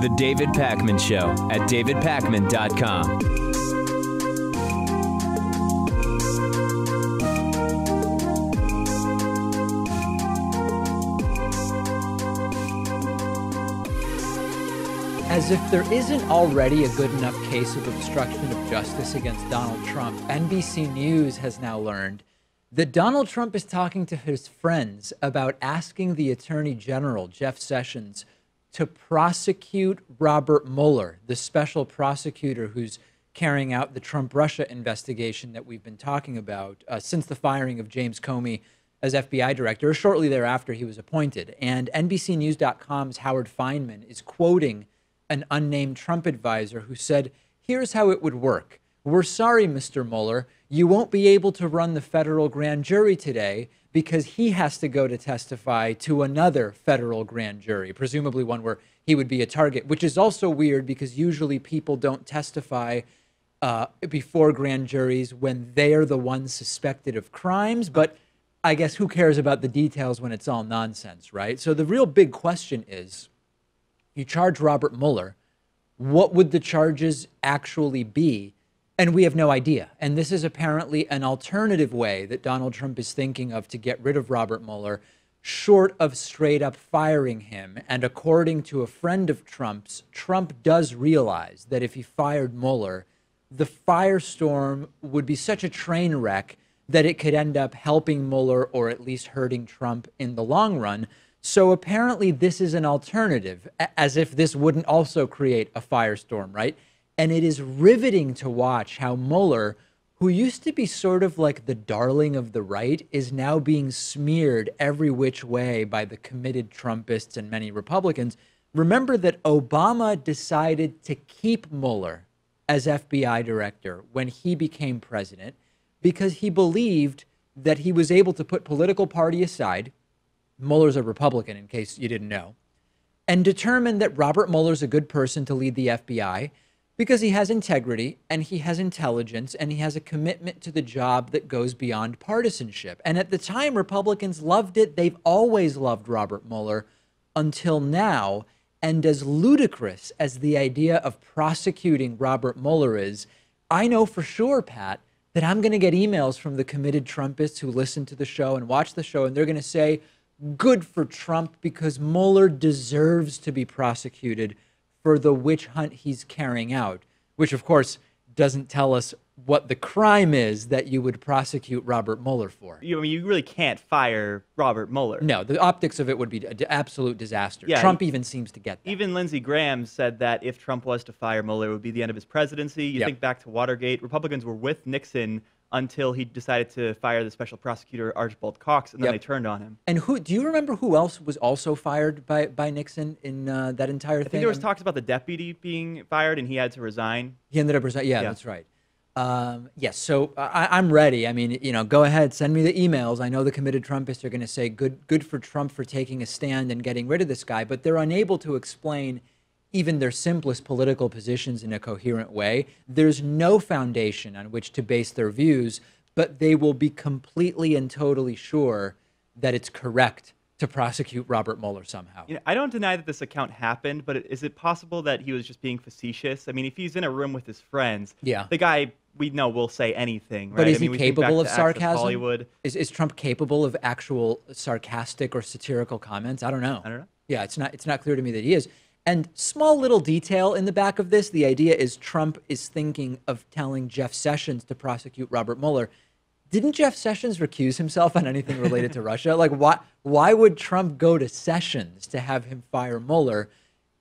The David Pakman Show at davidpakman.com. As if there isn't already a good enough case of obstruction of justice against Donald Trump, NBC News has now learned that Donald Trump is talking to his friends about asking the Attorney General, Jeff Sessions, to prosecute Robert Mueller, the special prosecutor who's carrying out the Trump-Russia investigation that we've been talking about since the firing of James Comey as FBI director, or shortly thereafter he was appointed. And NBCNews.com's Howard Fineman is quoting an unnamed Trump advisor who said, "Here's how it would work. We're sorry, Mr. Mueller, you won't be able to run the federal grand jury today because he has to go to testify to another federal grand jury, presumably one where he would be a target," which is also weird because usually people don't testify before grand juries when they're the ones suspected of crimes. But I guess who cares about the details when it's all nonsense, right? So the real big question is, you charge Robert Mueller, what would the charges actually be? And we have no idea. And this is apparently an alternative way that Donald Trump is thinking of to get rid of Robert Mueller, short of straight up firing him. And according to a friend of Trump's, Trump does realize that if he fired Mueller, the firestorm would be such a train wreck that it could end up helping Mueller or at least hurting Trump in the long run. So apparently this is an alternative, as if this wouldn't also create a firestorm, right? And it is riveting to watch how Mueller, who used to be sort of like the darling of the right, is now being smeared every which way by the committed Trumpists and many Republicans. Remember that Obama decided to keep Mueller as FBI director when he became president because he believed that he was able to put political party aside — Mueller's a Republican, in case you didn't know — and determine that Robert Mueller's a good person to lead the FBI because he has integrity and he has intelligence and he has a commitment to the job that goes beyond partisanship. And at the time, Republicans loved it. They've always loved Robert Mueller until now. And as ludicrous as the idea of prosecuting Robert Mueller is, I know for sure, Pat, that I'm going to get emails from the committed Trumpists who listen to the show and watch the show, and they're going to say, good for Trump because Mueller deserves to be prosecuted for the witch hunt he's carrying out, which of course doesn't tell us what the crime is that you would prosecute Robert Mueller for. I mean, you really can't fire Robert Mueller. No, the optics of it would be an absolute disaster. Yeah, Trump even seems to get that. Even Lindsey Graham said that if Trump was to fire Mueller, it would be the end of his presidency. You think back to Watergate, Republicans were with Nixon until he decided to fire the special prosecutor Archibald Cox, and then they turned on him. And who do you remember who else was also fired by Nixon in that entire thing? I think there was talks about the deputy being fired, and he had to resign. He ended up resigning. Yeah, that's right. Yes, so I'm ready. I mean, you know, go ahead, send me the emails. I know the committed Trumpists are going to say good for Trump for taking a stand and getting rid of this guy, but they're unable to explain even their simplest political positions in a coherent way. There's no foundation on which to base their views, but they will be completely and totally sure that it's correct to prosecute Robert Mueller somehow. You know, I don't deny that this account happened, but is it possible that he was just being facetious? I mean, if he's in a room with his friends, the guy we know will say anything, right? But is he capable of sarcasm? Hollywood. Is Trump capable of actual sarcastic or satirical comments? I don't know. Yeah, it's not clear to me that he is. And small little detail in the back of this, the idea is Trump is thinking of telling Jeff Sessions to prosecute Robert Mueller. Didn't Jeff Sessions recuse himself on anything related to Russia? Like, why would Trump go to Sessions to have him fire Mueller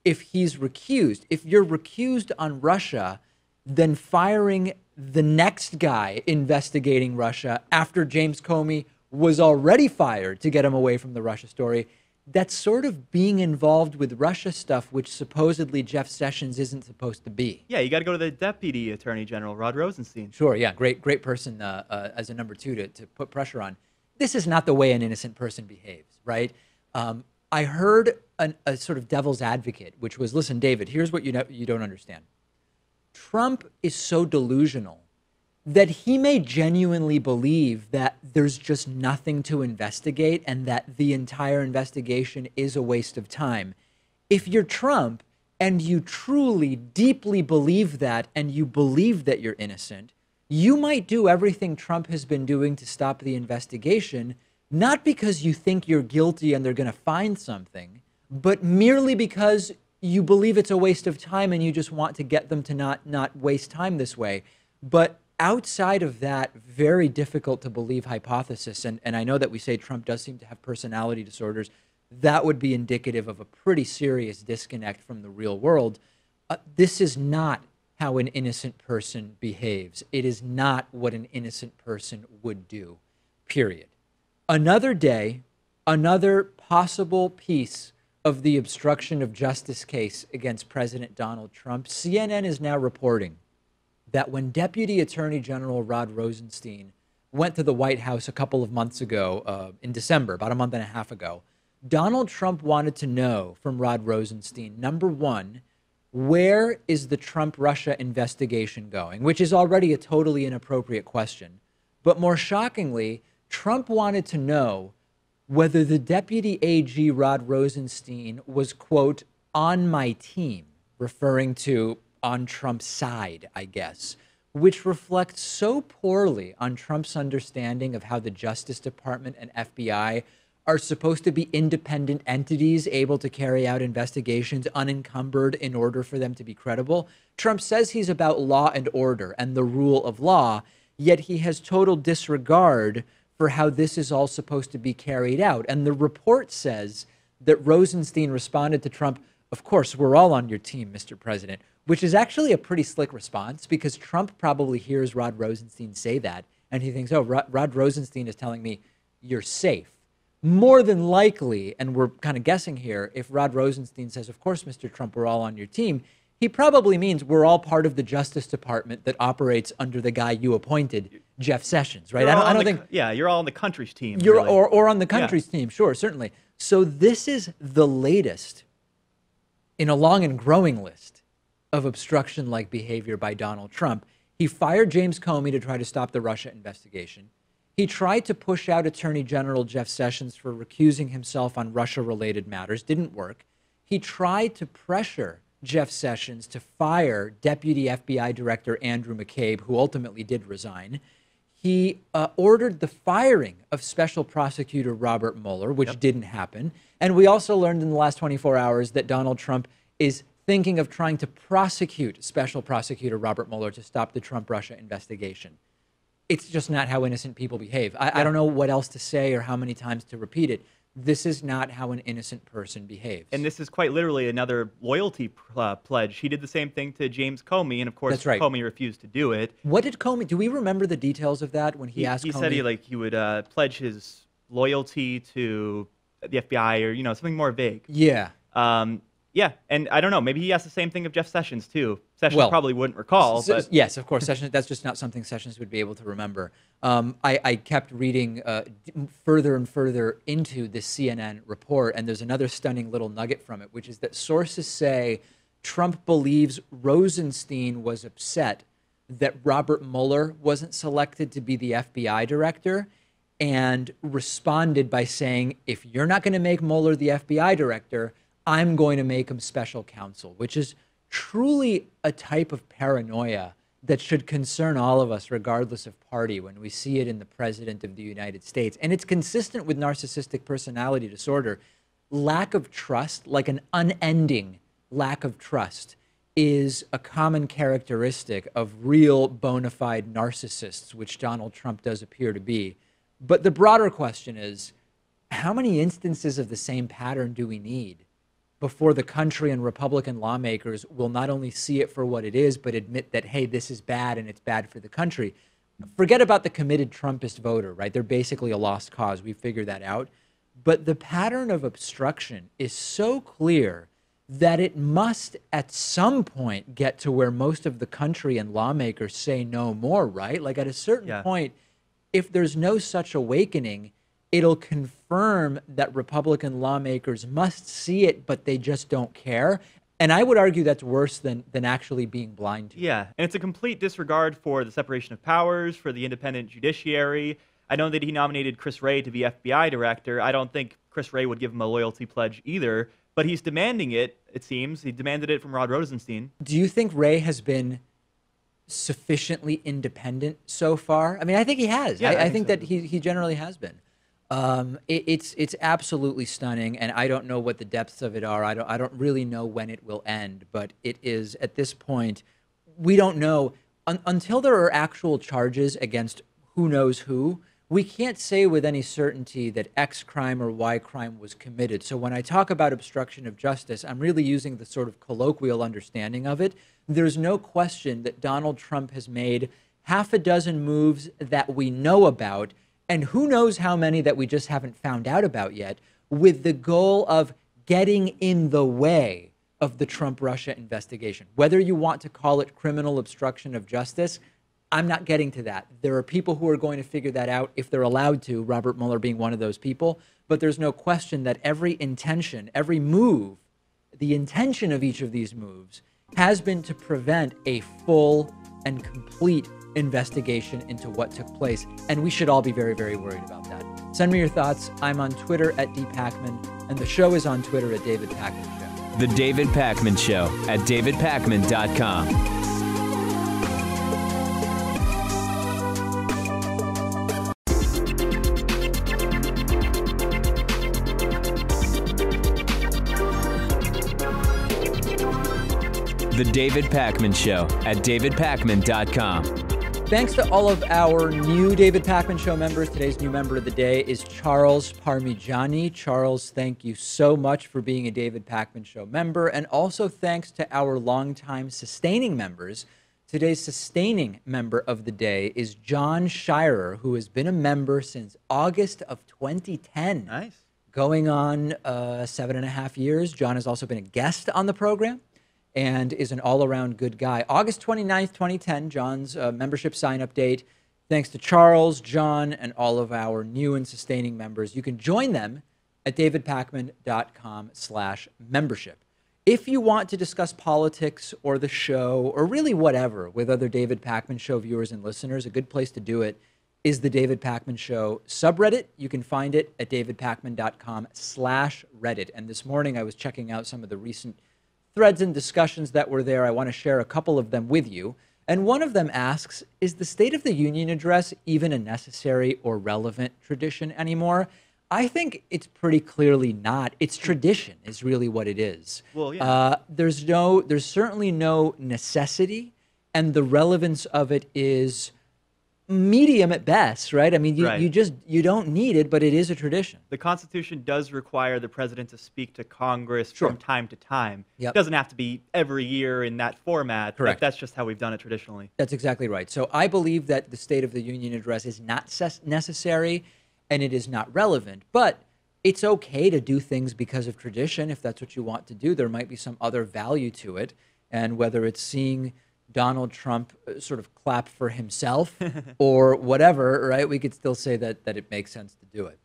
if he's recused? If you're recused on Russia, then firing the next guy investigating Russia after James Comey was already fired to get him away from the Russia story, that's sort of being involved with Russia stuff, which supposedly Jeff Sessions isn't supposed to be. Yeah, you got to go to the Deputy Attorney General, Rod Rosenstein. Sure, yeah, great person as a number two to put pressure on. This is not the way an innocent person behaves, right? I heard a sort of devil's advocate, which was, listen, David, here's what you don't understand. Trump is so delusional that he may genuinely believe that there's just nothing to investigate and that the entire investigation is a waste of time. If you're Trump and you truly, deeply believe that, and you believe that you're innocent, you might do everything Trump has been doing to stop the investigation, not because you think you're guilty and they're going to find something, but merely because you believe it's a waste of time and you just want to get them to not waste time this way. But outside of that very difficult to believe hypothesis, and I know that we say Trump does seem to have personality disorders, that would be indicative of a pretty serious disconnect from the real world. This is not how an innocent person behaves. It is not what an innocent person would do, period. Another day, another possible piece of the obstruction of justice case against President Donald Trump. CNN is now reporting that when Deputy Attorney General Rod Rosenstein went to the White House a couple of months ago, in December, about a month and a half ago, Donald Trump wanted to know from Rod Rosenstein, number one, where is the Trump-Russia investigation going, which is already a totally inappropriate question. But more shockingly, Trump wanted to know whether the Deputy AG Rod Rosenstein was, quote, on my team, referring to on Trump's side, I guess, which reflects so poorly on Trump's understanding of how the Justice Department and FBI are supposed to be independent entities able to carry out investigations unencumbered in order for them to be credible. Trump says he's about law and order and the rule of law, yet he has total disregard for how this is all supposed to be carried out. And the report says that Rosenstein responded to Trump, of course, we're all on your team, Mr. President, which is actually a pretty slick response because Trump probably hears Rod Rosenstein say that and he thinks, oh, Rod Rosenstein is telling me you're safe. More than likely, and we're kind of guessing here, if Rod Rosenstein says, of course, Mr. Trump, we're all on your team, he probably means we're all part of the Justice Department that operates under the guy you appointed, Jeff Sessions, right? I don't think. Yeah, you're all on the country's team. Really. Or on the country's team, sure, certainly. So this is the latest in a long and growing list of obstruction-like behavior by Donald Trump. He fired James Comey to try to stop the Russia investigation. He tried to push out Attorney General Jeff Sessions for recusing himself on Russia-related matters. Didn't work. He tried to pressure Jeff Sessions to fire Deputy FBI Director Andrew McCabe, who ultimately did resign. He ordered the firing of Special Prosecutor Robert Mueller, which didn't happen. And we also learned in the last 24 hours that Donald Trump is thinking of trying to prosecute Special Prosecutor Robert Mueller to stop the Trump-Russia investigation. It's just not how innocent people behave. I don't know what else to say or how many times to repeat it. This is not how an innocent person behaves. And this is quite literally another loyalty pledge. He did the same thing to James Comey, and of course, Comey refused to do it. What did Comey? Do we remember the details of that when he asked Comey? He said he would pledge his loyalty to the FBI or something more vague. Yeah. Yeah, and I don't know. Maybe he asked the same thing of Jeff Sessions too. Sessions probably wouldn't recall. But yes, of course, Sessions. That's just not something Sessions would be able to remember. I kept reading further and further into this CNN report, and there's another stunning little nugget from it, which is that sources say Trump believes Rosenstein was upset that Robert Mueller wasn't selected to be the FBI director, and responded by saying, "If you're not going to make Mueller the FBI director, I'm going to make him special counsel," which is truly a type of paranoia that should concern all of us, regardless of party, when we see it in the President of the United States. And it's consistent with narcissistic personality disorder. Lack of trust, like an unending lack of trust, is a common characteristic of real bona fide narcissists, which Donald Trump does appear to be. But the broader question is, how many instances of the same pattern do we need before the country and Republican lawmakers will not only see it for what it is, but admit that, hey, this is bad and it's bad for the country? Forget about the committed Trumpist voter, right? They're basically a lost cause. We figured that out. But the pattern of obstruction is so clear that it must at some point get to where most of the country and lawmakers say no more, right? Like at a certain point, if there's no such awakening, it'll confirm that Republican lawmakers must see it, but they just don't care. And I would argue that's worse than actually being blind to it. Yeah, and it's a complete disregard for the separation of powers, for the independent judiciary. I know that he nominated Chris Wray to be FBI director. I don't think Chris Wray would give him a loyalty pledge either, but he's demanding it, it seems. He demanded it from Rod Rosenstein. Do you think Wray has been sufficiently independent so far? I mean, I think he has. Yeah, I think so. that he generally has been. It's absolutely stunning, and I don't know what the depths of it are. I don't really know when it will end, but it is, at this point, we don't know until there are actual charges against who knows who. We can't say with any certainty that X crime or Y crime was committed. So when I talk about obstruction of justice, I'm really using the sort of colloquial understanding of it. There's no question that Donald Trump has made half a dozen moves that we know about, and who knows how many that we just haven't found out about yet, with the goal of getting in the way of the Trump-Russia investigation. Whether you want to call it criminal obstruction of justice, I'm not getting to that. There are people who are going to figure that out if they're allowed to, Robert Mueller being one of those people. But there's no question that every intention, every move, the intention of each of these moves has been to prevent a full and complete investigation into what took place. And we should all be very, very worried about that. Send me your thoughts. I'm on Twitter at @DPakman, and the show is on Twitter at David Pakman Show. The David Pakman Show at davidpakman.com. The David Pakman Show at davidpakman.com. Thanks to all of our new David Pakman Show members. Today's new member of the day is Charles Parmigiani. Charles, thank you so much for being a David Pakman Show member. And also thanks to our longtime sustaining members. Today's sustaining member of the day is John Shirer, who has been a member since August of 2010. Nice. Going on 7.5 years. John has also been a guest on the program and is an all-around good guy. August 29th, 2010, John's membership sign-up date. Thanks to Charles, John, and all of our new and sustaining members. You can join them at davidpakman.com/membership. If you want to discuss politics or the show or really whatever with other David Pakman Show viewers and listeners, a good place to do it is the David Pakman Show subreddit. You can find it at davidpakman.com/reddit. And this morning I was checking out some of the recent threads and discussions that were there. I want to share a couple of them with you. And one of them asks, is the State of the Union address even a necessary or relevant tradition anymore? I think it's pretty clearly not. It's tradition is really what it is. Well, yeah. There's certainly no necessity, and the relevance of it is medium at best, right? I mean, you don't need it, but it is a tradition. The Constitution does require the president to speak to Congress Sure. from time to time. Yep. It doesn't have to be every year in that format. Correct. But that's just how we've done it traditionally. That's exactly right. So I believe that the State of the Union address is not necessary and it is not relevant, but it's okay to do things because of tradition. If that's what you want to do, there might be some other value to it. And whether it's seeing Donald Trump sort of clap for himself or whatever, right? We could still say that it makes sense to do it.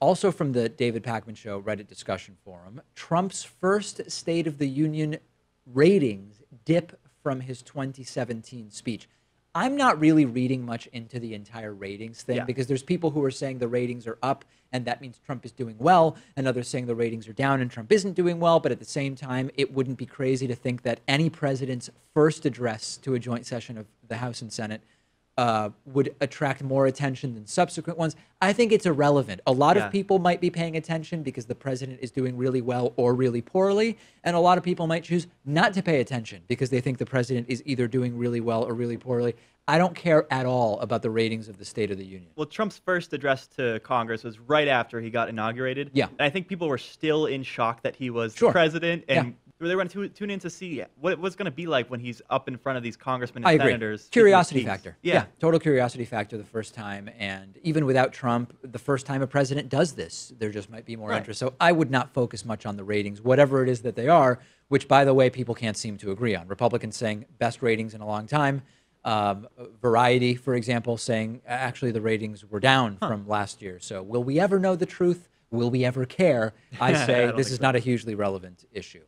Also from the David Pakman Show Reddit discussion forum, Trump's first State of the Union ratings dip from his 2017 speech. I'm not really reading much into the entire ratings thing because there's people who are saying the ratings are up and that means Trump is doing well, and others saying the ratings are down and Trump isn't doing well. But at the same time, it wouldn't be crazy to think that any president's first address to a joint session of the House and Senate would attract more attention than subsequent ones. I think it's irrelevant. A lot of people might be paying attention because the president is doing really well or really poorly, and a lot of people might choose not to pay attention because they think the president is either doing really well or really poorly. I don't care at all about the ratings of the State of the Union. Well, Trump's first address to Congress was right after he got inaugurated. Yeah. And I think people were still in shock that he was the president. And they were going to tune in to see what it was going to be like when he's up in front of these congressmen and senators. Curiosity factor. Yeah. Total curiosity factor the first time. And even without Trump, the first time a president does this, there just might be more interest. So I would not focus much on the ratings, whatever it is that they are, which, by the way, people can't seem to agree on. Republicans saying best ratings in a long time. Variety, for example, saying actually the ratings were down from last year. So will we ever know the truth? Will we ever care? I say this is not a hugely relevant issue.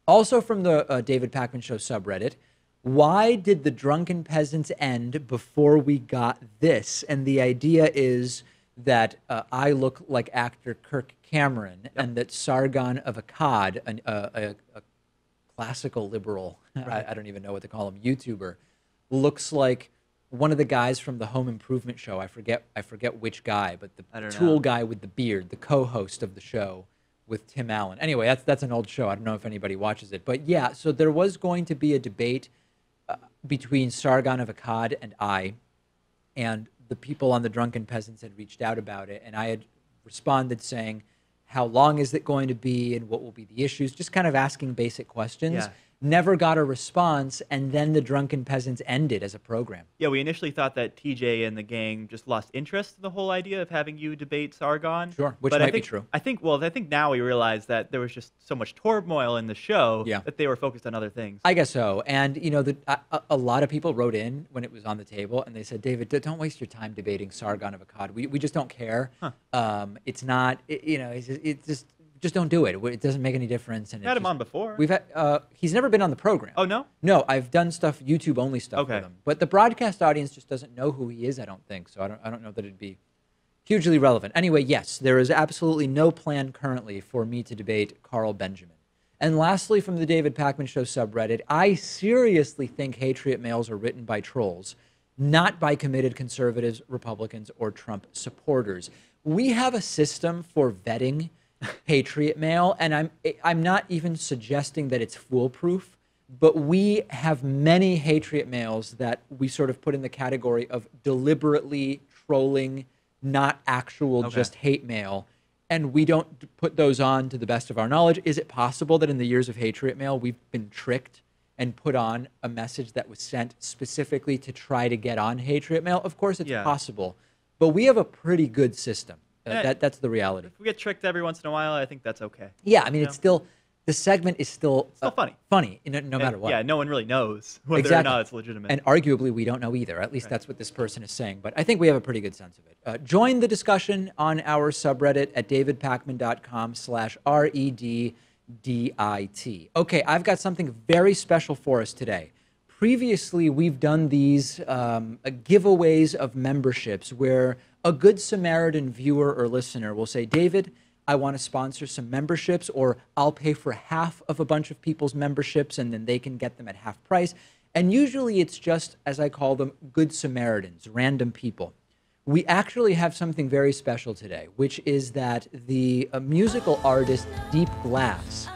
Also from the David Pakman Show subreddit, why did the drunken peasants end before we got this? And the idea is that I look like actor Kirk Cameron, and that Sargon of Akkad, a classical liberal, I don't even know what to call him, YouTuber, looks like one of the guys from the Home Improvement show. I forget which guy, but the tool guy with the beard, the co-host of the show with Tim Allen. Anyway, that's an old show. I don't know if anybody watches it. But yeah, so there was going to be a debate between Sargon of Akkad and I, and the people on the Drunken Peasants had reached out about it, and I had responded saying, how long is it going to be and what will be the issues? Just kind of asking basic questions. Yeah. Never got a response, and then the Drunken Peasants ended as a program. Yeah, we initially thought that TJ and the gang just lost interest in the whole idea of having you debate Sargon. Sure, which but might be true. I think now we realize that there was just so much turmoil in the show that they were focused on other things. I guess so. And, you know, a lot of people wrote in when it was on the table, and they said, David, don't waste your time debating Sargon of Akkad. We just don't care. It's not, just don't do it. It doesn't make any difference. And had him on before. We've had, he's never been on the program. Oh, no? No, I've done stuff, YouTube only stuff with him. But the broadcast audience just doesn't know who he is, I don't think. So I don't know that it'd be hugely relevant. Anyway, yes, there is absolutely no plan currently for me to debate Carl Benjamin. And lastly, from the David Pakman Show subreddit, I seriously think Patriot mails are written by trolls, not by committed conservatives, Republicans, or Trump supporters. We have a system for vetting Patriot mail, and I'm not even suggesting that it's foolproof, but we have many Patriot mails that we sort of put in the category of deliberately trolling, not actual just hate mail, and we don't put those on to the best of our knowledge. Is it possible that in the years of Patriot mail we've been tricked and put on a message that was sent specifically to try to get on Patriot mail? Of course it's possible, but we have a pretty good system. That's the reality. If we get tricked every once in a while, I think that's okay. Yeah, I mean, it's still, the segment is still funny. Funny, no matter what. Yeah, no one really knows whether or not it's legitimate. And arguably, we don't know either. At least that's what this person is saying. But I think we have a pretty good sense of it. Join the discussion on our subreddit at davidpakman.com/REDDIT. Okay, I've got something very special for us today. Previously, we've done these giveaways of memberships where a Good Samaritan viewer or listener will say, David, I want to sponsor some memberships, or I'll pay for half of a bunch of people's memberships and then they can get them at half price. And usually it's just, as I call them, Good Samaritans, random people. We actually have something very special today, which is that the musical artist Deep Glass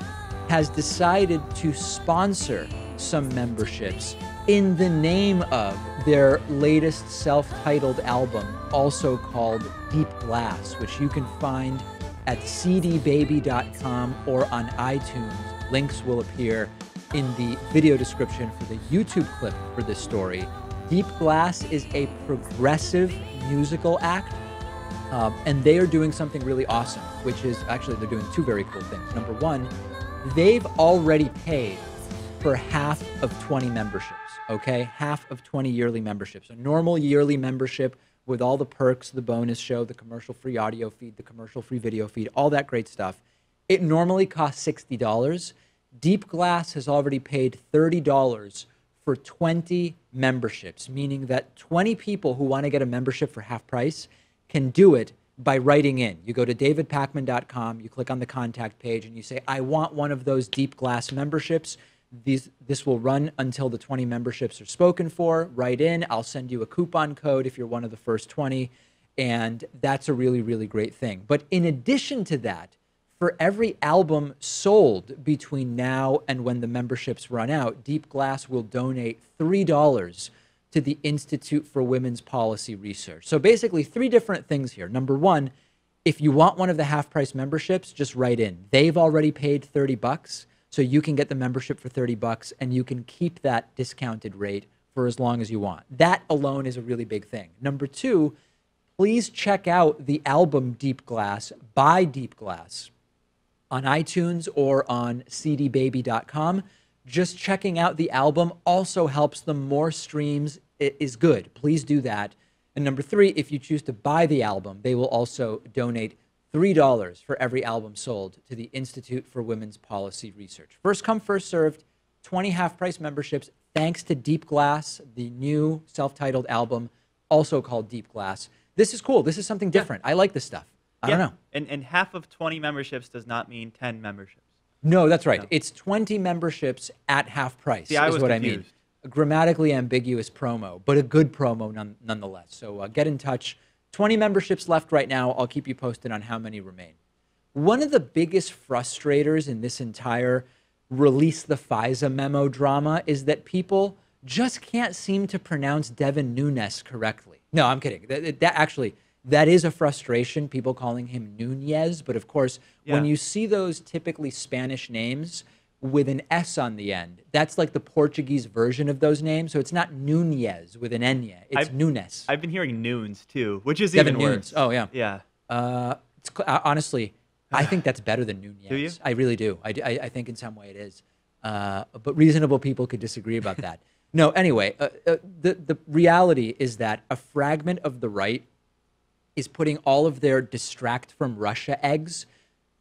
has decided to sponsor some memberships in the name of their latest self-titled album, also called Deep Glass, which you can find at cdbaby.com or on iTunes. Links will appear in the video description for the YouTube clip for this story. Deep Glass is a progressive musical act, and they are doing something really awesome, which is actually they're doing two very cool things. Number one, they've already paid for half of 20 memberships, okay? Half of 20 yearly memberships. A normal yearly membership with all the perks, the bonus show, the commercial-free audio feed, the commercial-free video feed, all that great stuff. It normally costs $60. Deep Glass has already paid $30 for 20 memberships, meaning that 20 people who want to get a membership for half price can do it by writing in. You go to davidpakman.com, you click on the contact page, and you say, I want one of those Deep Glass memberships. This will run until the 20 memberships are spoken for. Write in. I'll send you a coupon code if you're one of the first 20. And that's a really, really great thing. But in addition to that, for every album sold between now and when the memberships run out, Deep Glass will donate $3 to the Institute for Women's Policy Research. So basically, three different things here. Number one, if you want one of the half-price memberships, just write in. They've already paid $30. So you can get the membership for $30 and you can keep that discounted rate for as long as you want. That alone is a really big thing. Number two, please check out the album Deep Glass by Deep Glass on iTunes or on cdbaby.com. Just checking out the album also helps them. More streams is good. Please do that. And number three, if you choose to buy the album, they will also donate $3 for every album sold to the Institute for Women's Policy Research. First come, first served, 20 half-price memberships, thanks to Deep Glass, the new self-titled album, also called Deep Glass. This is cool. This is something different. I like this stuff. I don't know. And half of 20 memberships does not mean 10 memberships. No, that's right. No. It's 20 memberships at half price. See, I was what confused. I mean. A grammatically ambiguous promo, but a good promo nonetheless. So get in touch. 20 memberships left right now. I'll keep you posted on how many remain. One of the biggest frustrators in this entire release the FISA memo drama is that people just can't seem to pronounce Devin Nunes correctly. No, I'm kidding. That is a frustration, people calling him Nunes. But of course, when you see those typically Spanish names with an S on the end, that's like the Portuguese version of those names. So it's not Nunes with an N. It's Nunes. I've been hearing Nunes too, which is Devin even worse. Nunes. Oh, yeah. Yeah. Honestly, I think that's better than Nunes. Do you? I really do. I think in some way it is. But reasonable people could disagree about that. No, anyway, the reality is that a fragment of the right is putting all of their distract from Russia eggs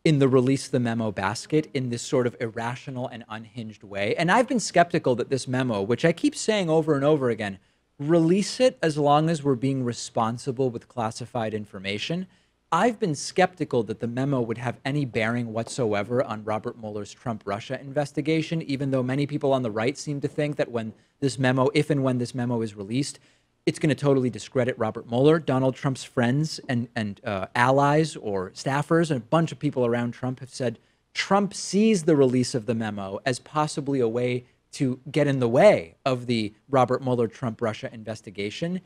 in the release the memo basket in this sort of irrational and unhinged way. And I've been skeptical that this memo, which I keep saying over and over again, release it as long as we're being responsible with classified information. I've been skeptical that the memo would have any bearing whatsoever on Robert Mueller's Trump-Russia investigation, even though many people on the right seem to think that when this memo, if and when this memo is released, it's going to totally discredit Robert Mueller. Donald Trump's friends and allies or staffers and a bunch of people around Trump have said Trump sees the release of the memo as possibly a way to get in the way of the Robert Mueller Trump-Russia investigation.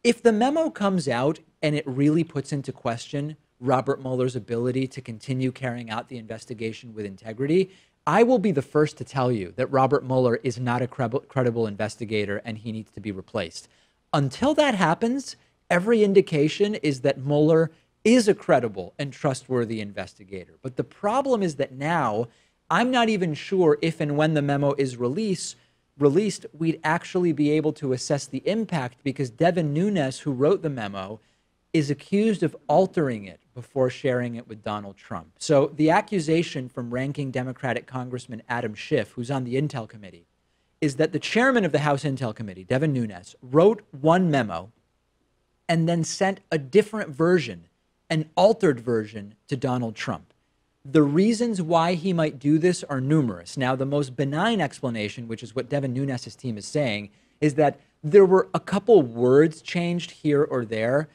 If the memo comes out and it really puts into question Robert Mueller's ability to continue carrying out the investigation with integrity, I will be the first to tell you that Robert Mueller is not a credible investigator and he needs to be replaced. Until that happens, every indication is that Mueller is a credible and trustworthy investigator. But the problem is that now I'm not even sure if and when the memo is released, we'd actually be able to assess the impact, because Devin Nunes, who wrote the memo, is accused of altering it before sharing it with Donald Trump. So the accusation from ranking Democratic Congressman Adam Schiff, who's on the Intel Committee, is that the chairman of the House Intel Committee, Devin Nunes, wrote one memo and then sent a different version, an altered version, to Donald Trump. The reasons why he might do this are numerous. Now, the most benign explanation, which is what Devin Nunes' team is saying, is that there were a couple words changed here or there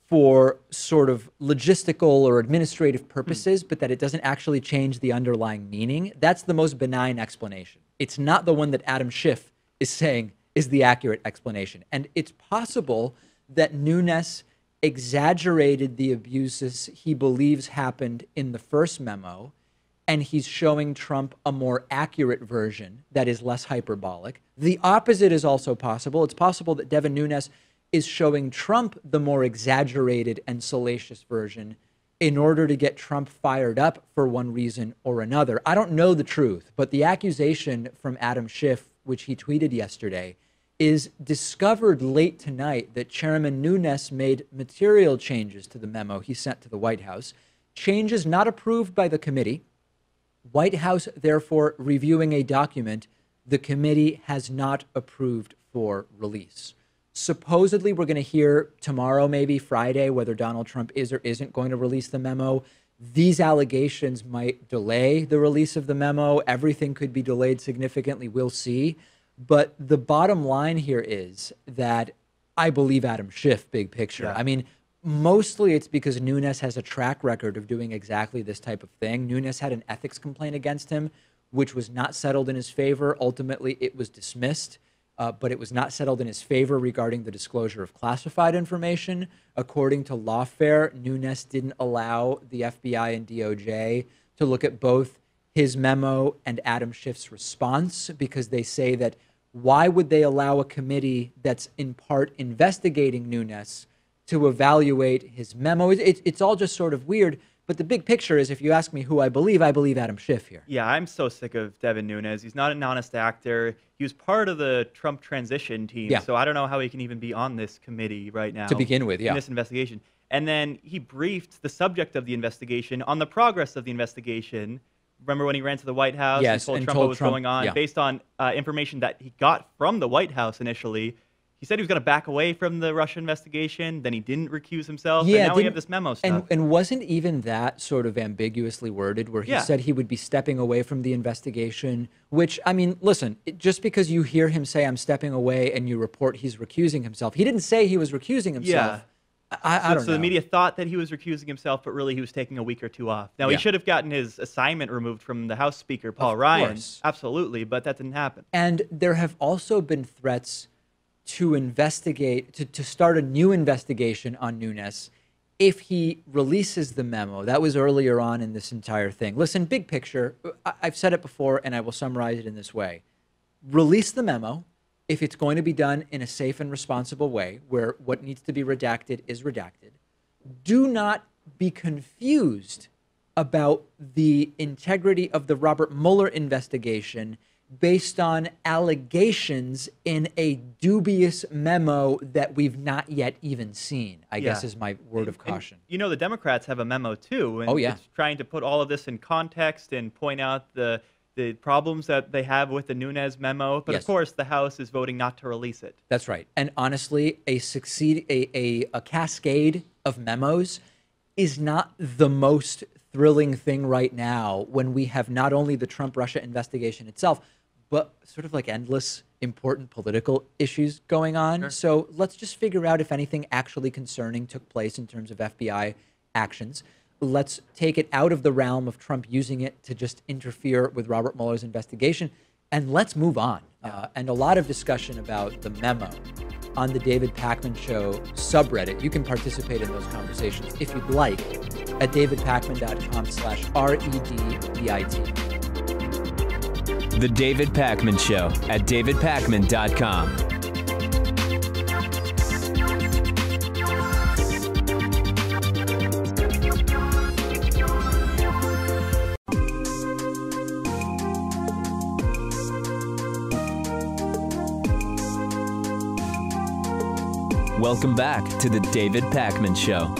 for sort of logistical or administrative purposes, but that it doesn't actually change the underlying meaning. That's the most benign explanation. It's not the one that Adam Schiff is saying is the accurate explanation. And it's possible that Nunes exaggerated the abuses he believes happened in the first memo, and he's showing Trump a more accurate version that is less hyperbolic. The opposite is also possible. It's possible that Devin Nunes is showing Trump the more exaggerated and salacious version in order to get Trump fired up for one reason or another. I don't know the truth, but the accusation from Adam Schiff, which he tweeted yesterday, is discovered late tonight that Chairman Nunes made material changes to the memo he sent to the White House, changes not approved by the committee. White House, therefore, reviewing a document the committee has not approved for release. Supposedly, we're going to hear tomorrow, maybe Friday, whether Donald Trump is or isn't going to release the memo. These allegations might delay the release of the memo. Everything could be delayed significantly. We'll see. But the bottom line here is that I believe Adam Schiff, big picture. Yeah. I mean, mostly it's because Nunes has a track record of doing exactly this type of thing. Nunes had an ethics complaint against him, which was not settled in his favor. Ultimately, it was dismissed. But it was not settled in his favor regarding the disclosure of classified information. According to Lawfare, Nunes didn't allow the FBI and DOJ to look at both his memo and Adam Schiff's response, because they say that why would they allow a committee that's in part investigating Nunes to evaluate his memo? It's all just sort of weird. But the big picture is, if you ask me who I believe Adam Schiff here. Yeah, I'm so sick of Devin Nunes. He's not an honest actor. He was part of the Trump transition team, so I don't know how he can even be on this committee right now. To begin with, yeah. In this investigation. And then he briefed the subject of the investigation on the progress of the investigation. Remember when he ran to the White House and told Trump what was going on? Based on information that he got from the White House initially, he said he was going to back away from the Russia investigation. Then he didn't recuse himself. And now we have this memo stuff. And wasn't even that sort of ambiguously worded where he said he would be stepping away from the investigation? Which, I mean, listen, just because you hear him say, I'm stepping away, and you report he's recusing himself, he didn't say he was recusing himself. I don't know. So the media thought that he was recusing himself, but really he was taking a week or two off. Now, he should have gotten his assignment removed from the House Speaker, Paul Ryan. Absolutely, but that didn't happen. And there have also been threats to investigate, to start a new investigation on Nunes if he releases the memo. That was earlier on in this entire thing. Listen, big picture, I've said it before, and I will summarize it in this way. Release the memo if it's going to be done in a safe and responsible way, where what needs to be redacted is redacted. Do not be confused about the integrity of the Robert Mueller investigation based on allegations in a dubious memo that we've not yet even seen, I guess is my word of caution. And, you know, the Democrats have a memo too. And it's trying to put all of this in context and point out the problems that they have with the Nunes memo. But of course, the House is voting not to release it. That's right. And honestly, a cascade of memos is not the most thrilling thing right now when we have not only the Trump-Russia investigation itself, but sort of like endless important political issues going on. So let's just figure out if anything actually concerning took place in terms of FBI actions. Let's take it out of the realm of Trump using it to just interfere with Robert Mueller's investigation, and let's move on. And a lot of discussion about the memo on the David Pakman Show subreddit. You can participate in those conversations if you'd like at davidpakman.com/REDBIT. The David Pakman Show at davidpakman.com. Welcome back to the David Pakman Show.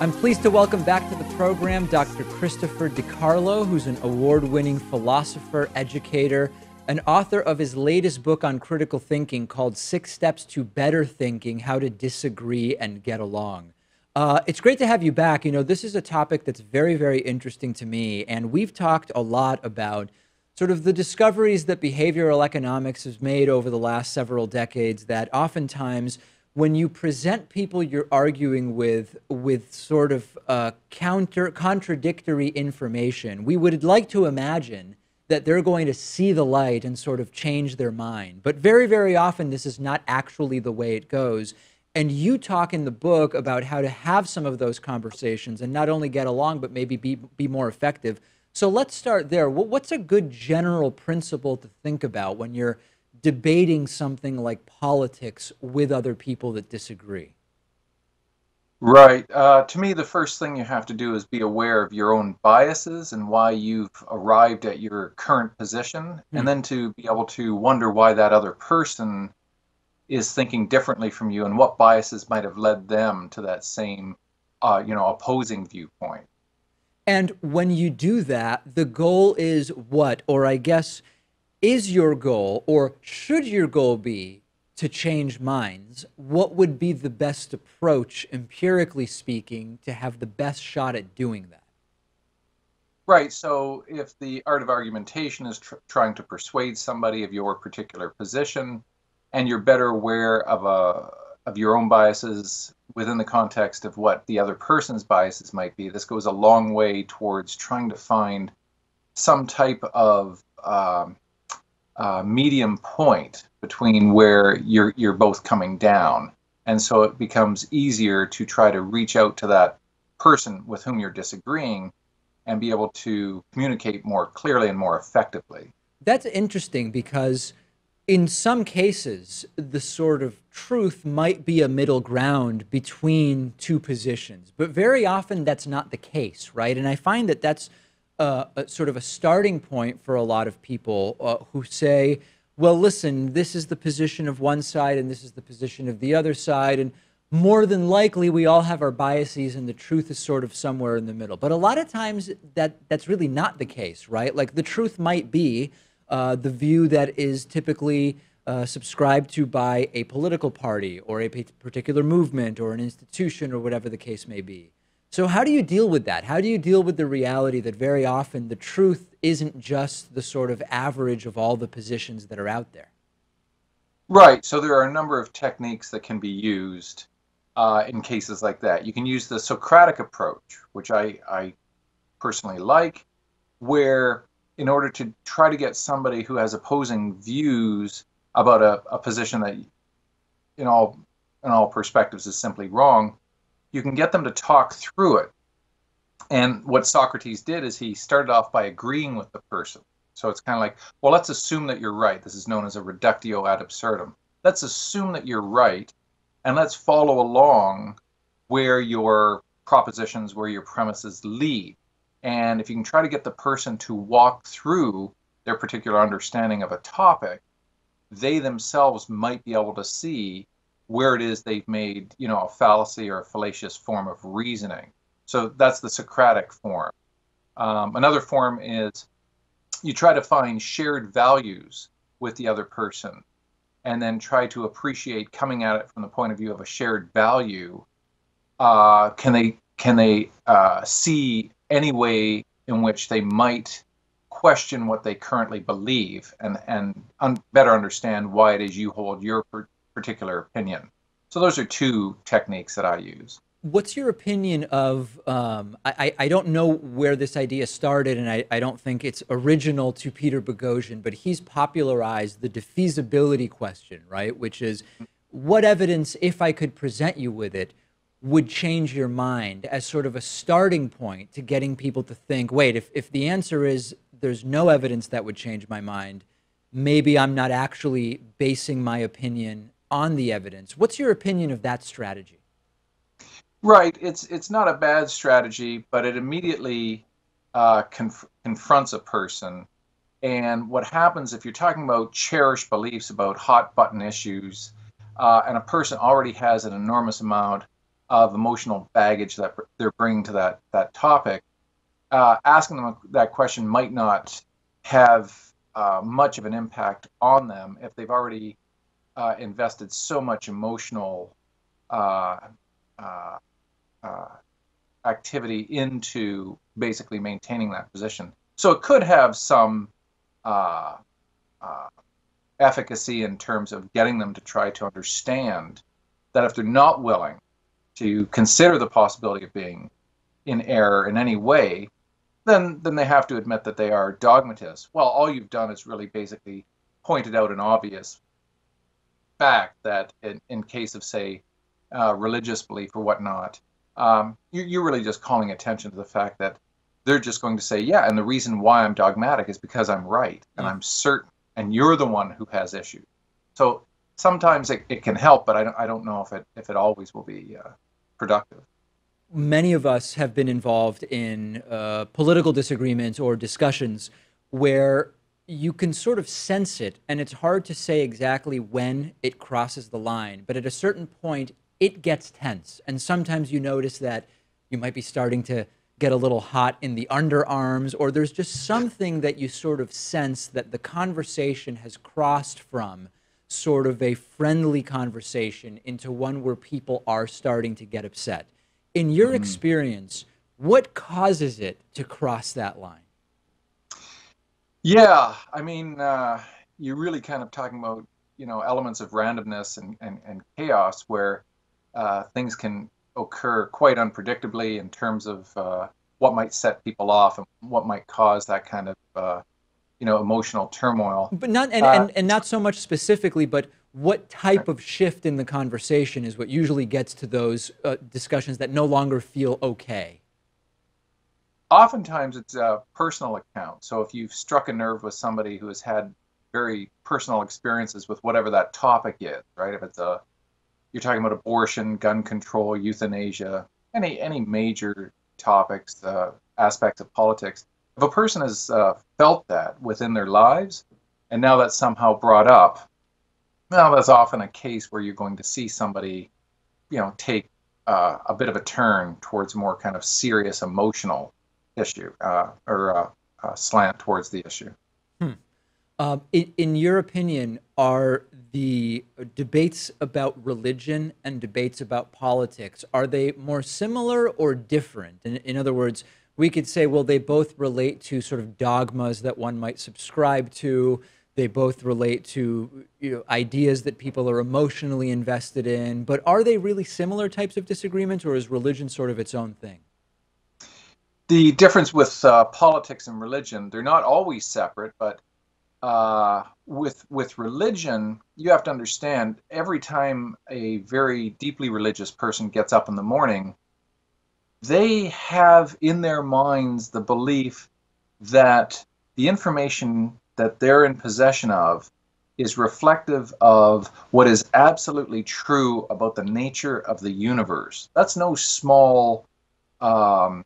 I'm pleased to welcome back to the program Dr. Christopher DiCarlo, who's an award-winning philosopher, educator, and author of his latest book on critical thinking called 6 Steps to Better Thinking, How to Disagree and Get Along. It's great to have you back. You know, this is a topic that's very, very interesting to me, and we've talked a lot about sort of the discoveries that behavioral economics has made over the last several decades that oftentimes when you present people you're arguing with sort of contradictory information, we would like to imagine that they're going to see the light and sort of change their mind. But very, very often, this is not actually the way it goes. And you talk in the book about how to have some of those conversations and not only get along, but maybe be more effective. So let's start there. What's a good general principle to think about when you're debating something like politics with other people that disagree? Right. To me, the first thing you have to do is be aware of your own biases and why you've arrived at your current position, and then to be able to wonder why that other person is thinking differently from you and what biases might have led them to that same, opposing viewpoint. And when you do that, the goal is what? Or I guess, is your goal, or should your goal be, to change minds? What would be the best approach, empirically speaking, to have the best shot at doing that? Right. So if the art of argumentation is trying to persuade somebody of your particular position, and you're better aware of your own biases within the context of what the other person's biases might be, this goes a long way towards trying to find some type of medium point between where you're both coming down. And so it becomes easier to try to reach out to that person with whom you're disagreeing and be able to communicate more clearly and more effectively. That's interesting because in some cases, the sort of truth might be a middle ground between two positions, but very often that's not the case, right? And I find that that's sort of a starting point for a lot of people who say, well, listen, this is the position of one side and this is the position of the other side, and more than likely we all have our biases and the truth is sort of somewhere in the middle. But a lot of times that's really not the case, right? Like the truth might be the view that is typically subscribed to by a political party or a particular movement or an institution or whatever the case may be. So how do you deal with that? How do you deal with the reality that very often the truth isn't just the sort of average of all the positions that are out there? Right. So there are a number of techniques that can be used in cases like that. You can use the Socratic approach, which I personally like, where in order to try to get somebody who has opposing views about a position that in all perspectives is simply wrong, you can get them to talk through it. And what Socrates did is he started off by agreeing with the person. So it's kind of like, well, let's assume that you're right. This is known as a reductio ad absurdum. Let's assume that you're right, and let's follow along where your propositions, where your premises lead. And if you can try to get the person to walk through their particular understanding of a topic, they themselves might be able to see where it is they've made, a fallacy or a fallacious form of reasoning. So that's the Socratic form. Another form is you try to find shared values with the other person and then try to appreciate, coming at it from the point of view of a shared value, can they see any way in which they might question what they currently believe and better understand why it is you hold your particular opinion. So those are two techniques that I use. What's your opinion of, I don't know where this idea started, and I don't think it's original to Peter Boghossian, but he's popularized the defeasibility question, right? Which is, what evidence, if I could present you with it, would change your mind, as sort of a starting point to getting people to think, wait, if the answer is there's no evidence that would change my mind, maybe I'm not actually basing my opinion on the evidence. What's your opinion of that strategy? Right. It's not a bad strategy, but it immediately confronts a person. And what happens if you're talking about cherished beliefs about hot button issues, and a person already has an enormous amount of emotional baggage that they're bringing to that topic, asking them that question might not have much of an impact on them if they've already invested so much emotional activity into basically maintaining that position. So it could have some efficacy in terms of getting them to try to understand that if they're not willing to consider the possibility of being in error in any way, then they have to admit that they are dogmatists. Well, all you've done is really basically pointed out an obvious fact that in case of, say, religious belief or whatnot, you're really just calling attention to the fact that they're just going to say, yeah, and the reason why I'm dogmatic is because I'm right and I'm certain, and you're the one who has issues. So sometimes it can help, but I don't know if it always will be productive. Many of us have been involved in political disagreements or discussions where you can sort of sense it, and it's hard to say exactly when it crosses the line, but at a certain point, it gets tense. And sometimes you notice that you might be starting to get a little hot in the underarms, or there's just something that you sort of sense that the conversation has crossed from sort of a friendly conversation into one where people are starting to get upset. In your experience, what causes it to cross that line? Yeah, I mean, you're really kind of talking about, elements of randomness and chaos where things can occur quite unpredictably in terms of what might set people off and what might cause that kind of, emotional turmoil. But not, and not so much specifically, but what type of shift in the conversation is what usually gets to those discussions that no longer feel okay? Oftentimes it's a personal account. So if you've struck a nerve with somebody who has had very personal experiences with whatever that topic is, right? If it's you're talking about abortion, gun control, euthanasia, any major topics, aspects of politics. If a person has felt that within their lives, and now that's somehow brought up, well, that's often a case where you're going to see somebody take a bit of a turn towards more kind of serious emotional issue or slant towards the issue. In your opinion, are the debates about religion and debates about politics, are they more similar or different? In other words, we could say, well, they both relate to sort of dogmas that one might subscribe to. They both relate to ideas that people are emotionally invested in. But are they really similar types of disagreements, or is religion sort of its own thing? The difference with politics and religion, they're not always separate, but with religion, you have to understand, every time a very deeply religious person gets up in the morning, they have in their minds the belief that the information that they're in possession of is reflective of what is absolutely true about the nature of the universe. That's no small amount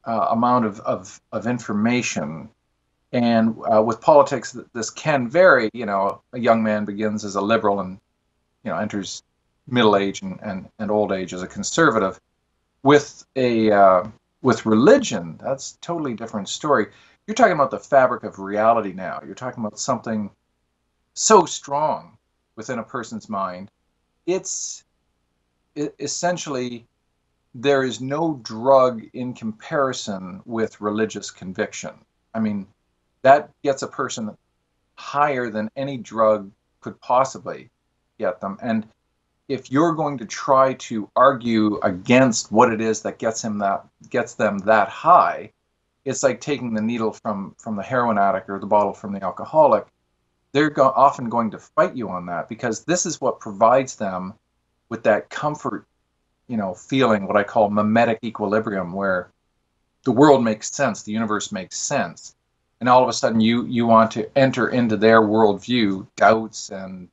of information. And with politics, this can vary. A young man begins as a liberal and enters middle age and old age as a conservative. With religion, that's a totally different story. You're talking about the fabric of reality now. You're talking about something so strong within a person's mind. Essentially, there is no drug in comparison with religious conviction. I mean, that gets a person higher than any drug could possibly get them. And if you're going to try to argue against what it is that gets them that high, it's like taking the needle from the heroin addict or the bottle from the alcoholic. They're often going to fight you on that, because this is what provides them with that comfort, feeling, what I call mimetic equilibrium, where the world makes sense, the universe makes sense. And all of a sudden you want to enter into their worldview, doubts and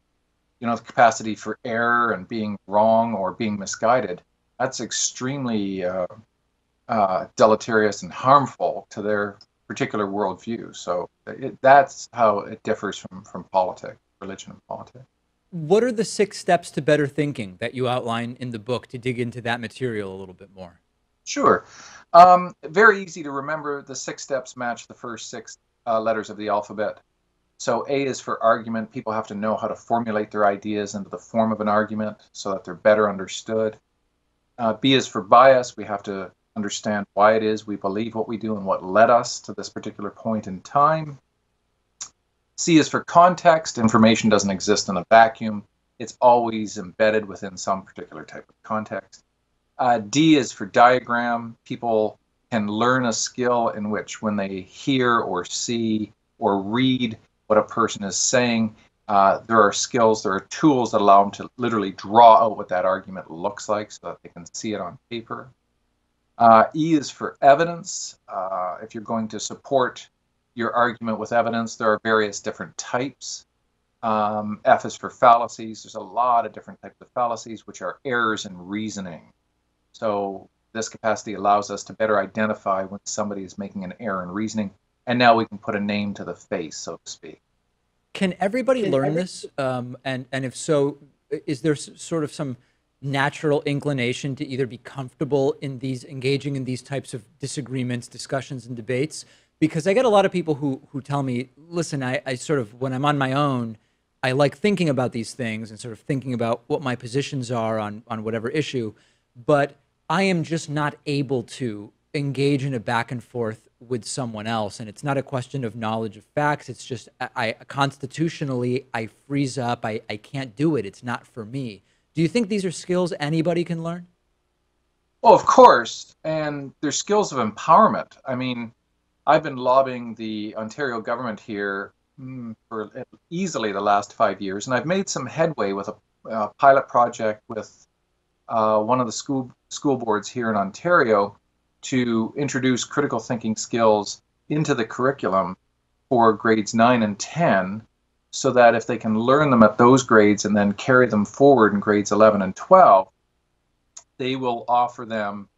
the capacity for error and being wrong or being misguided. That's extremely deleterious and harmful to their particular worldview. So that's how it differs from politics, religion and politics. What are the 6 steps to better thinking that you outline in the book to dig into that material a little bit more? Sure. Very easy to remember. The 6 steps match the first 6 letters of the alphabet. So A is for argument. People have to know how to formulate their ideas into the form of an argument so that they're better understood. B is for bias. We have to understand why it is we believe what we do and what led us to this particular point in time. C is for context. Information doesn't exist in a vacuum. It's always embedded within some particular type of context. D is for diagram. People can learn a skill in which, when they hear or see or read what a person is saying, there are skills, there are tools that allow them to literally draw out what that argument looks like so that they can see it on paper. E is for evidence. If you're going to support your argument with evidence, there are various different types. F is for fallacies. There's a lot of different types of fallacies, which are errors in reasoning. So this capacity allows us to better identify when somebody is making an error in reasoning, and now we can put a name to the face, so to speak. Can everybody learn this? And if so, is there sort of some natural inclination to either be comfortable in engaging in these types of disagreements, discussions, and debates? Because I get a lot of people who tell me, listen, I sort of, when I'm on my own, I like thinking about these things and sort of thinking about what my positions are on whatever issue, but I am just not able to engage in a back and forth with someone else. And it's not a question of knowledge of facts. It's just, constitutionally, I freeze up. I can't do it. It's not for me. Do you think these are skills anybody can learn? Well, of course. And they're skills of empowerment. I mean, I've been lobbying the Ontario government here for easily the last 5 years. And I've made some headway with a pilot project with one of the school boards here in Ontario to introduce critical thinking skills into the curriculum for grades 9 and 10, so that if they can learn them at those grades and then carry them forward in grades 11 and 12, they will offer them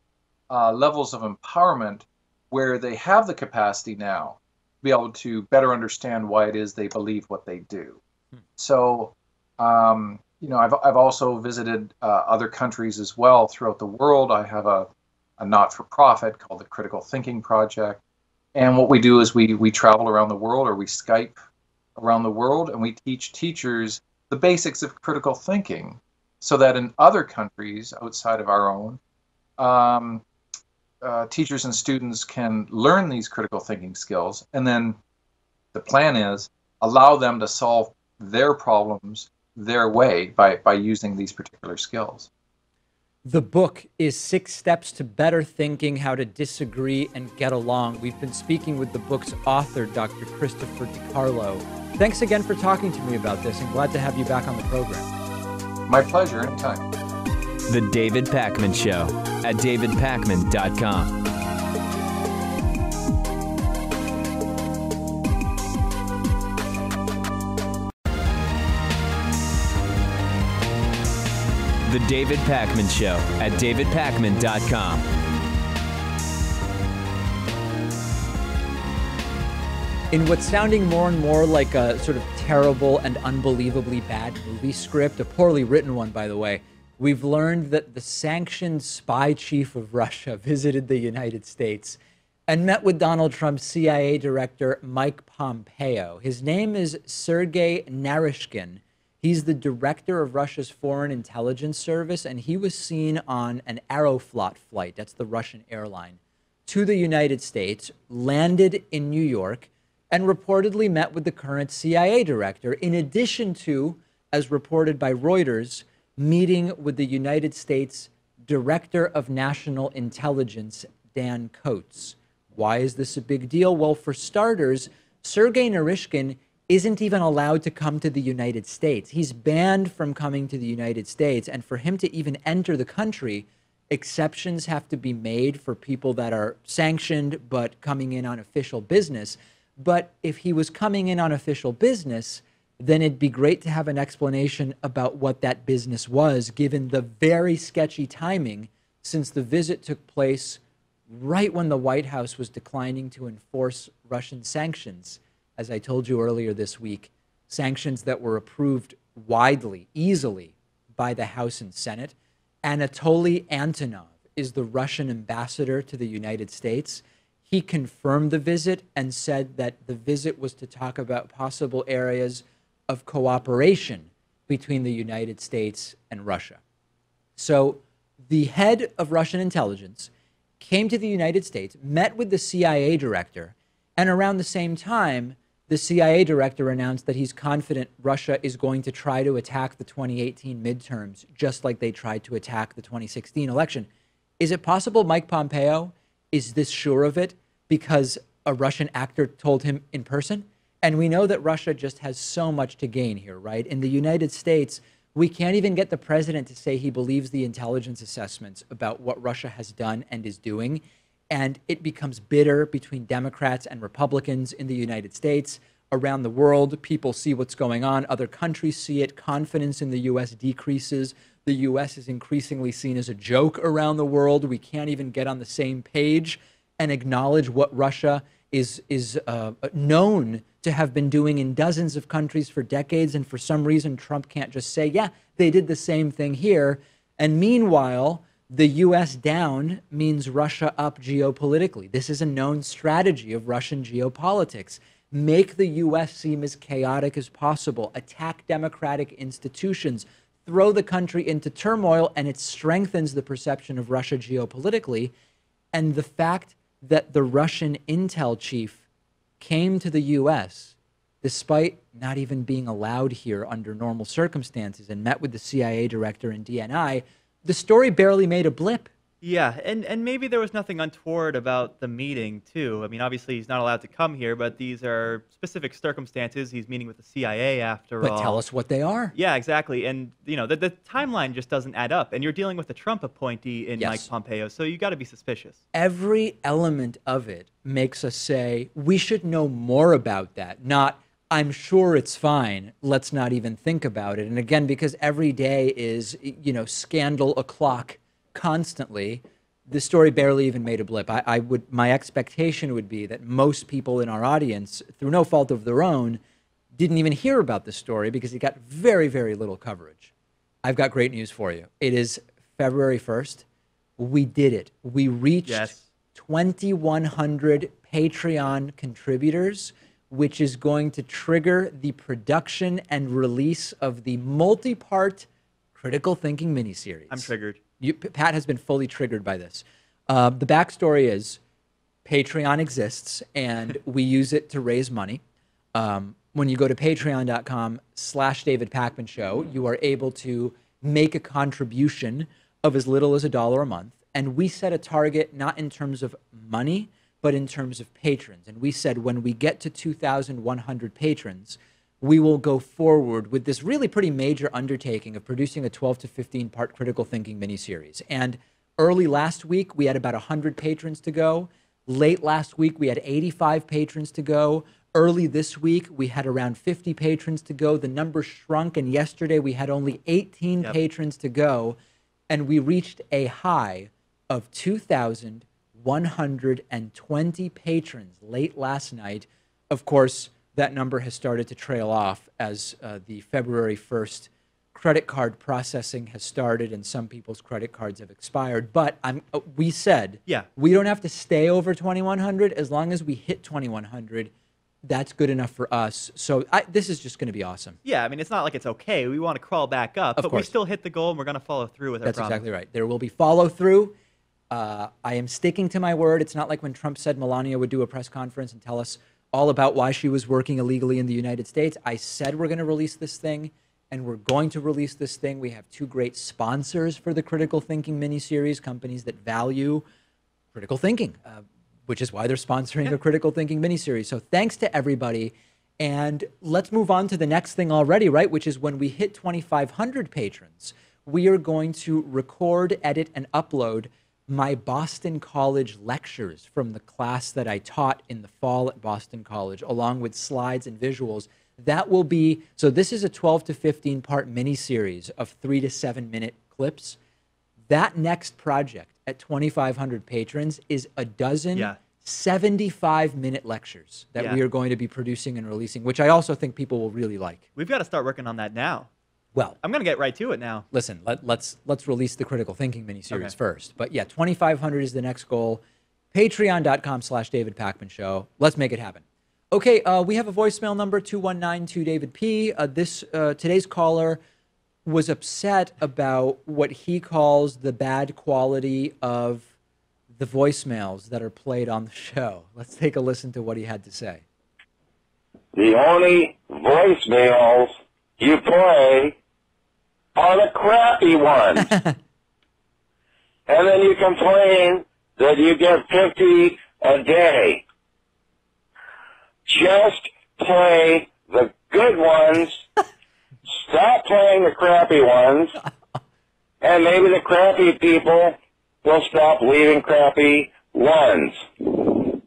levels of empowerment where they have the capacity now to be able to better understand why it is they believe what they do. So, I've also visited other countries as well throughout the world. I have a not-for-profit called the Critical Thinking Project. And what we do is we travel around the world, or we Skype around the world, and we teach teachers the basics of critical thinking so that in other countries outside of our own, teachers and students can learn these critical thinking skills. And then the plan is allow them to solve their problems their way by using these particular skills. The book is 6 Steps to Better Thinking, How to Disagree and Get Along. We've been speaking with the book's author, Dr. Christopher DiCarlo. Thanks again for talking to me about this, and glad to have you back on the program. My pleasure, anytime. The David Pakman Show at davidpakman.com. The David Pakman Show at davidpakman.com. In what's sounding more and more like a sort of terrible and unbelievably bad movie script, a poorly written one, by the way, we've learned that the sanctioned spy chief of Russia visited the United States and met with Donald Trump's CIA director, Mike Pompeo. His name is Sergei Naryshkin. He's the director of Russia's Foreign Intelligence Service, and he was seen on an Aeroflot flight, that's the Russian airline, to the United States, landed in New York, and reportedly met with the current CIA director, in addition to, as reported by Reuters, meeting with the United States Director of National Intelligence, Dan Coats. Why is this a big deal? Well, for starters, Sergei Naryshkin isn't even allowed to come to the United States. He's banned from coming to the United States, and for him to even enter the country, exceptions have to be made for people that are sanctioned but coming in on official business. But if he was coming in on official business, then it'd be great to have an explanation about what that business was, given the very sketchy timing, since the visit took place right when the White House was declining to enforce Russian sanctions. As I told you earlier this week, sanctions that were approved widely, easily, by the House and Senate. Anatoly Antonov is the Russian ambassador to the United States. He confirmed the visit and said that the visit was to talk about possible areas of cooperation between the United States and Russia. So the head of Russian intelligence came to the United States, met with the CIA director, and around the same time, the CIA director announced that he's confident Russia is going to try to attack the 2018 midterms, just like they tried to attack the 2016 election. Is it possible Mike Pompeo is this sure of it because a Russian actor told him in person? And we know that Russia just has so much to gain here, right? In the United States, we can't even get the president to say he believes the intelligence assessments about what Russia has done and is doing. And it becomes bitter between Democrats and Republicans in the United States. Around the world, people see what's going on. Other countries see it. Confidence in the U.S. decreases. The U.S. is increasingly seen as a joke around the world. We can't even get on the same page and acknowledge what Russia is known to have been doing in dozens of countries for decades. And for some reason, Trump can't just say, yeah, they did the same thing here. And meanwhile, the U.S. down means Russia up geopolitically. This is a known strategy of Russian geopolitics. Make the U.S. seem as chaotic as possible, attack democratic institutions, throw the country into turmoil, and it strengthens the perception of Russia geopolitically. And the fact that the Russian intel chief came to the U.S., despite not even being allowed here under normal circumstances, and met with the CIA director and DNI, the story barely made a blip. Yeah, and maybe there was nothing untoward about the meeting, too. I mean, obviously, he's not allowed to come here, but these are specific circumstances. He's meeting with the CIA after all. But tell us what they are. Yeah, exactly. And, you know, the timeline just doesn't add up. And you're dealing with a Trump appointee in Mike Pompeo, so you got to be suspicious. Every element of it makes us say, we should know more about that, not, I'm sure it's fine, let's not even think about it. And again, because every day is, you know, scandal o'clock constantly, the story barely even made a blip. My expectation would be that most people in our audience, through no fault of their own, didn't even hear about the story because it got very, very little coverage. I've got great news for you. It is February 1st. We did it. We reached 2,100 Patreon contributors, which is going to trigger the production and release of the multi-part Critical Thinking miniseries. I'm triggered. Pat has been fully triggered by this. The backstory is Patreon exists, and we use it to raise money. When you go to patreon.com/David Pakman Show, you are able to make a contribution of as little as $1 a month. And we set a target not in terms of money, but in terms of patrons. And we said when we get to 2,100 patrons, we will go forward with this really pretty major undertaking of producing a 12 to 15 part Critical Thinking miniseries. And early last week, we had about 100 patrons to go. Late last week, we had 85 patrons to go. Early this week, we had around 50 patrons to go. The number shrunk, and yesterday we had only 18 patrons to go. And we reached a high of 2,120 patrons late last night. Of course, that number has started to trail off as the February 1st credit card processing has started and some people's credit cards have expired. But we said we don't have to stay over 2,100. As long as we hit 2,100, that's good enough for us. So this is just going to be awesome. Yeah, I mean, it's not like it's okay. We want to crawl back up, but we still hit the goal, and we're going to follow through with our promise. That's exactly right. There will be follow-through. I am sticking to my word. It's not like when Trump said Melania would do a press conference and tell us all about why she was working illegally in the United States. I said we're going to release this thing, and we're going to release this thing. We have two great sponsors for the Critical Thinking miniseries, companies that value critical thinking, which is why they're sponsoring a Critical Thinking miniseries. So thanks to everybody. And let's move on to the next thing already, right? Which is when we hit 2,500 patrons, we are going to record, edit, and upload my Boston College lectures from the class that I taught in the fall at Boston College, along with slides and visuals. That will be, so this is a 12 to 15 part mini-series of 3 to 7 minute clips. That next project at 2,500 patrons is a dozen 75-minute lectures that we are going to be producing and releasing, which I also think people will really like. We've got to start working on that now. Well, I'm going to get right to it now. Listen, let's release the Critical Thinking miniseries first. But yeah, 2,500 is the next goal. Patreon.com/David Pakman Show. Let's make it happen. Okay, we have a voicemail number, 2192-DAVID-P. Today's caller was upset about what he calls the bad quality of the voicemails that are played on the show. Let's take a listen to what he had to say. The only voicemails you play are the crappy ones. And then you complain that you get 50 a day. Just play the good ones. Stop playing the crappy ones. And maybe the crappy people will stop leaving crappy ones. And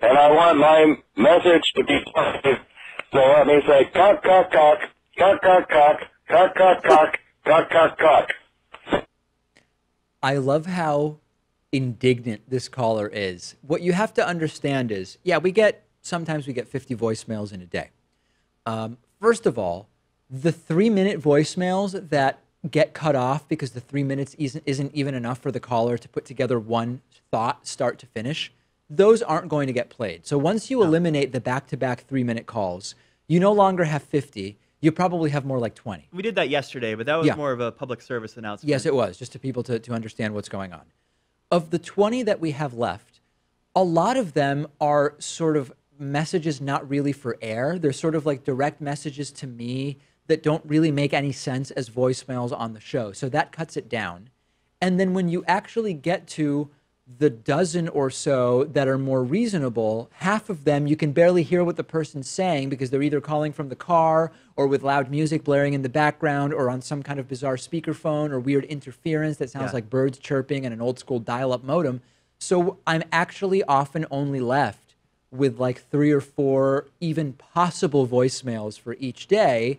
I want my message to be played. So let me say, cock, cock, cock, cock, cock, cock, cock, cock, cock, cock, cock, cock. I love how indignant this caller is. What you have to understand is, sometimes we get 50 voicemails in a day. First of all, the 3-minute voicemails that get cut off because the 3 minutes isn't even enough for the caller to put together one thought, start to finish, those aren't going to get played. So once you eliminate the back-to-back 3-minute calls, you no longer have 50. You probably have more like 20. We did that yesterday, but that was more of a public service announcement. Yes, it was, just to people to understand what's going on. Of the 20 that we have left, a lot of them are sort of messages not really for air. They're sort of like direct messages to me that don't really make any sense as voicemails on the show. So that cuts it down. And then when you actually get to the dozen or so that are more reasonable, half of them you can barely hear what the person's saying because they're either calling from the car or with loud music blaring in the background or on some kind of bizarre speakerphone or weird interference that sounds like birds chirping and an old school dial-up modem. So I'm actually often only left with like 3 or 4 even possible voicemails for each day.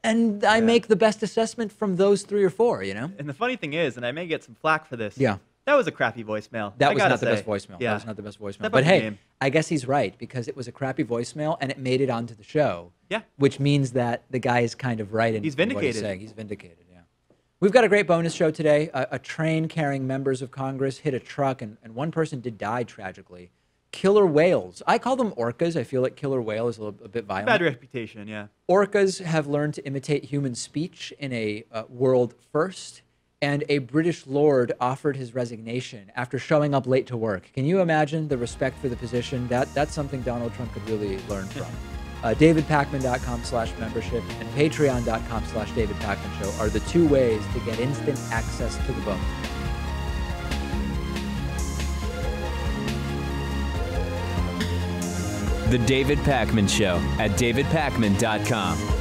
And I make the best assessment from those 3 or 4, you know? And the funny thing is, and I may get some flack for this. Yeah. That was a crappy voicemail. That was not the best voicemail. Yeah. That was not the best voicemail. But hey, I guess he's right because it was a crappy voicemail and it made it onto the show. Yeah. Which means that the guy is kind of right in he's what he's vindicated. saying. He's vindicated, yeah. We've got a great bonus show today. A train carrying members of Congress hit a truck, and one person did die tragically. Killer whales. I call them orcas. I feel like killer whale is a bit violent. Bad reputation, yeah. Orcas have learned to imitate human speech in a world first, and a British lord offered his resignation after showing up late to work. Can you imagine the respect for the position? That's something Donald Trump could really learn from. DavidPakman.com/membership and Patreon.com/David Pakman Show are the two ways to get instant access to the bonus. The David Pakman Show at DavidPakman.com.